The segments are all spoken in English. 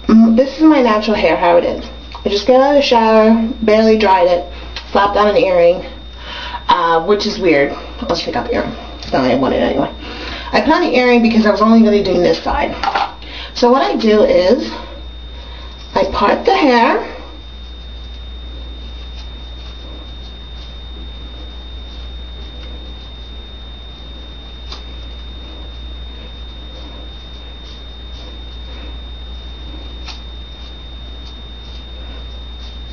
this is my natural hair, how it is. I just got out of the shower, barely dried it, slapped on an earring, which is weird. Let's take out the earring. It's not like I want it anyway. I put on the earring because I was only going to be doing this side. So what I do is I part the hair.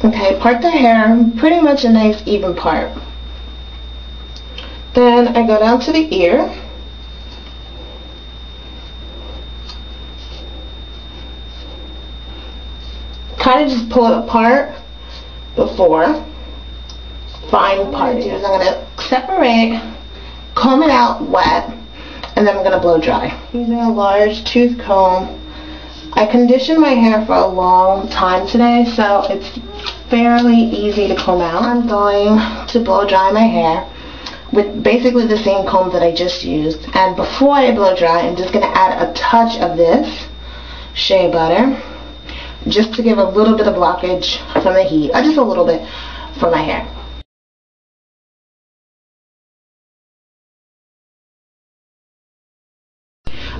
Okay, part the hair, pretty much a nice even part. Then I go down to the ear. Kind of just pull it apart before fine parting. I'm going to separate, comb it out wet, and then I'm going to blow dry. Using a large tooth comb. I conditioned my hair for a long time today, so it's fairly easy to comb out. I'm going to blow dry my hair with basically the same comb that I just used. And before I blow dry, I'm just going to add a touch of this shea butter, just to give a little bit of blockage from the heat, just a little bit for my hair.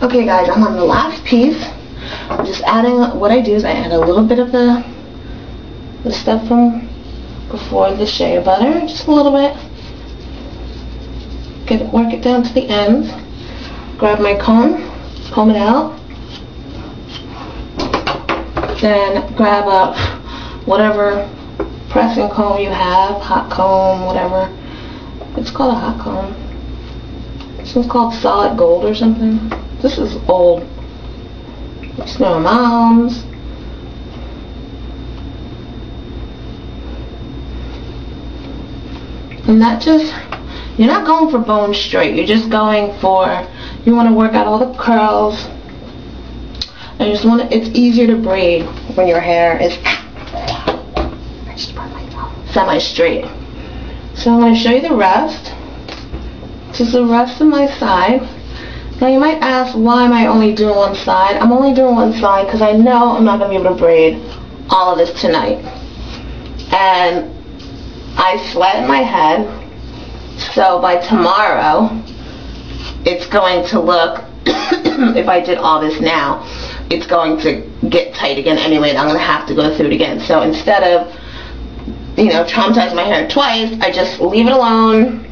Okay guys, I'm on the last piece. I'm just adding, what I do is I add a little bit of the stuff from before, the shea butter, just a little bit. Work it down to the ends. Grab my comb, comb it out. Then grab up whatever pressing comb you have, hot comb, whatever. It's called a hot comb. This one's called Solid Gold or something. This is old. It's my mom's. And that just, you're not going for bone straight. You're just going for, you want to work out all the curls. I just want to, it's easier to braid when your hair is semi-straight. So I'm going to show you the rest. This is the rest of my side. Now you might ask, why am I only doing one side? I'm only doing one side because I know I'm not going to be able to braid all of this tonight. And I sweat in my head, so by tomorrow it's going to look, if I did all this now, it's going to get tight again anyway, and I'm going to have to go through it again. So instead of, traumatize my hair twice, I just leave it alone.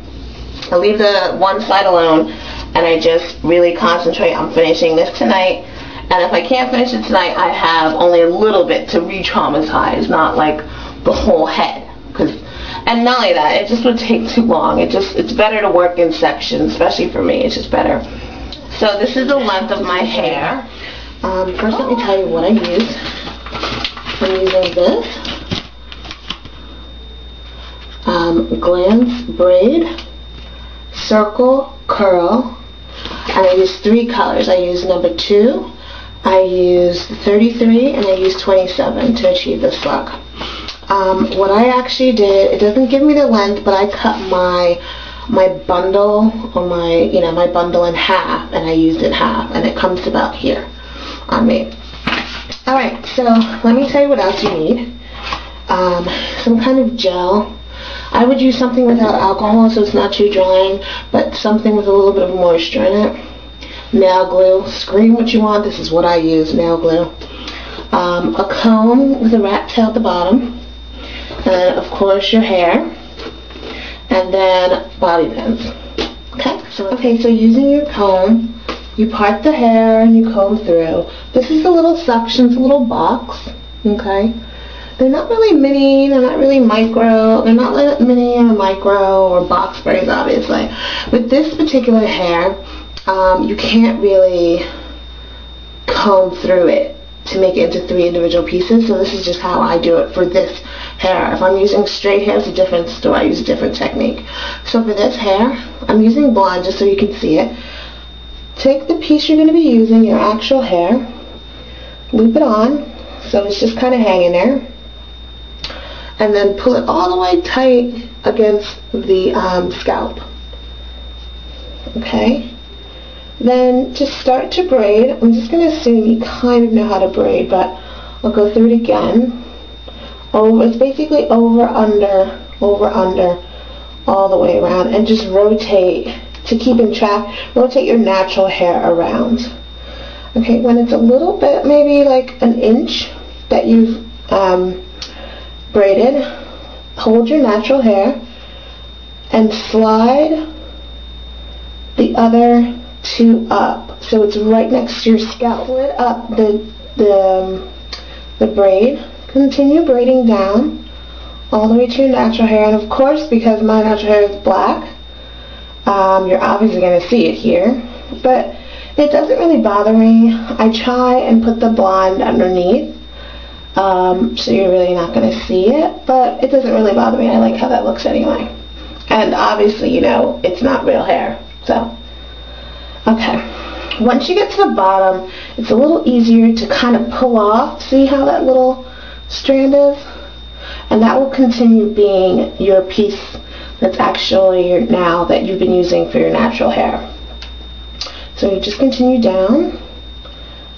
I leave the one side alone, and I just really concentrate on finishing this tonight. And if I can't finish it tonight, I have only a little bit to re-traumatize, not like the whole head. And not only that, it just would take too long. It's better to work in sections, especially for me. It's just better. So this is the length of my hair. First, let me tell you what I use. I'm using this Glance Braid Circle Curl, and I use 3 colors. I use number 2, I use 33, and I use 27 to achieve this look. What I actually did, it doesn't give me the length, but I cut my bundle, or my bundle in half, and I used it half, and it comes about here on me. Alright, so let me tell you what else you need. Some kind of gel. I would use something without alcohol so it's not too drying, but something with a little bit of moisture in it. Nail glue. Scream what you want. This is what I use, nail glue. A comb with a rat tail at the bottom. And of course your hair. And then bobby pins. Okay, so using your comb, you part the hair and you comb through. This is a little section, it's a little box. Okay. They're not really mini, they're not really micro, they're not like mini or micro or box braids, obviously. With this particular hair, you can't really comb through it to make it into 3 individual pieces, so this is just how I do it for this hair. If I'm using straight hair, it's a different story. I use a different technique. So for this hair, I'm using blonde just so you can see it. Take the piece you're going to be using, your actual hair, loop it on, so it's just kind of hanging there. And then pull it all the way tight against the scalp. Okay? Then just start to braid. I'm just going to assume you kind of know how to braid, but I'll go through it again. Over, it's basically over, under, all the way around, and just rotate to keep in track. Rotate your natural hair around. Okay, when it's a little bit, maybe like an inch that you've braided, hold your natural hair and slide the other two up, so it's right next to your scalp. Split up the braid. Continue braiding down all the way to your natural hair, and of course, because my natural hair is black, you're obviously going to see it here, but it doesn't really bother me. I try and put the blonde underneath, so you're really not going to see it, but it doesn't really bother me. I like how that looks anyway. And obviously, you know, it's not real hair, so. Okay. Once you get to the bottom, it's a little easier to kind of pull off. See how that little strand is? And that will continue being your piece that's actually now that you've been using for your natural hair. So you just continue down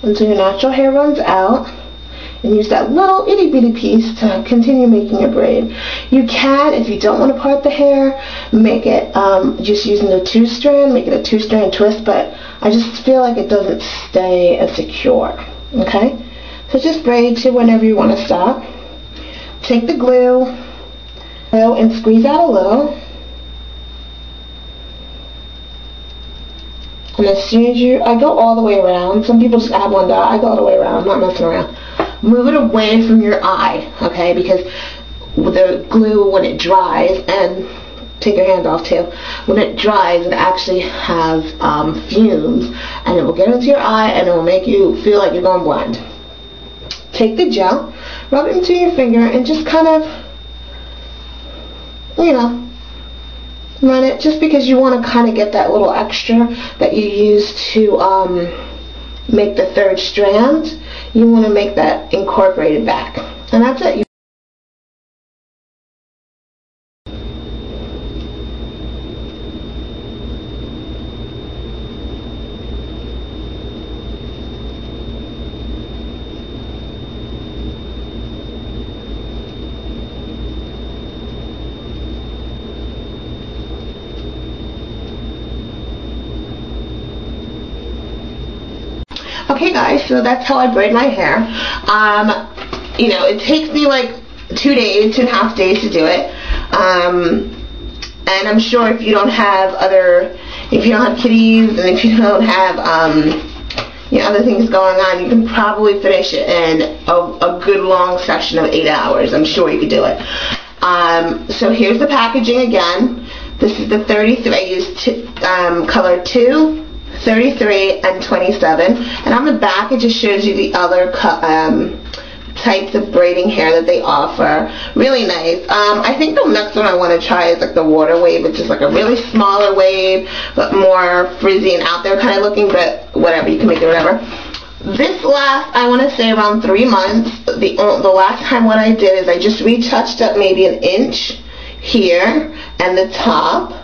until your natural hair runs out, and use that little itty bitty piece to continue making your braid. You can, if you don't want to part the hair, make it just using the 2-strand, make it a 2-strand twist, but I just feel like it doesn't stay as secure. Okay? So just braid to whenever you want to stop. Take the glue and squeeze out a little. And as soon as I go all the way around. Some people just add one dot. I go all the way around. I'm not messing around. Move it away from your eye, okay? Because the glue, when it dries, and take your hand off too, when it dries, it actually has fumes, and it will get into your eye, and it will make you feel like you're going blind. Take the gel, rub it into your finger, and just kind of, you know, run it, just because you want to kind of get that little extra that you use to make the 3rd strand. You want to make that incorporated back, and that's it. Okay guys, so that's how I braid my hair. You know, it takes me like 2 days, 2.5 days to do it. And I'm sure if you don't have kitties, and if you don't have you know, other things going on, you can probably finish it in a good long session of 8 hours. I'm sure you could do it. So here's the packaging again. This is the 33. I used color 2, 33, and 27. And on the back, it just shows you the other types of braiding hair that they offer. Really nice. I think the next one I want to try is like the water wave. It's just like a really smaller wave, but more frizzy and out there kind of looking, but whatever, you can make it whatever. This lasts, I want to say, around 3 months. The last time what I did is I just retouched up maybe an inch here and the top.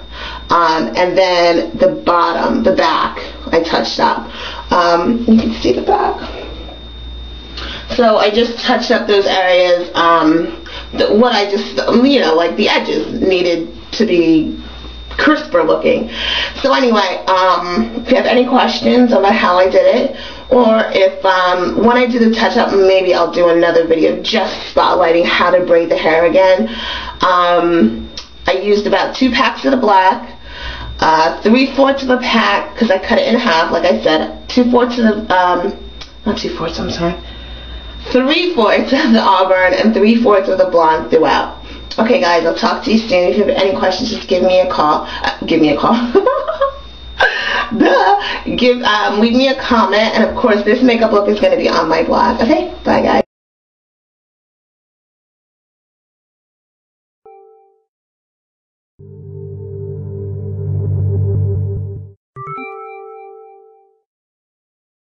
And then the bottom, the back, I touched up. You can see the back. So I just touched up those areas. What I just, you know, like the edges needed to be crisper looking. So anyway, if you have any questions about how I did it, or if when I do the touch up, maybe I'll do another video just spotlighting how to braid the hair again. I used about 2 packs of the black. 3/4 of a pack, because I cut it in half, like I said. 2/4 of the, not 2/4, I'm sorry. 3/4 of the auburn and 3/4 of the blonde throughout. Okay, guys, I'll talk to you soon. If you have any questions, just give me a call. Give me a call. Leave me a comment, and of course, this makeup look is going to be on my blog. Okay, bye, guys.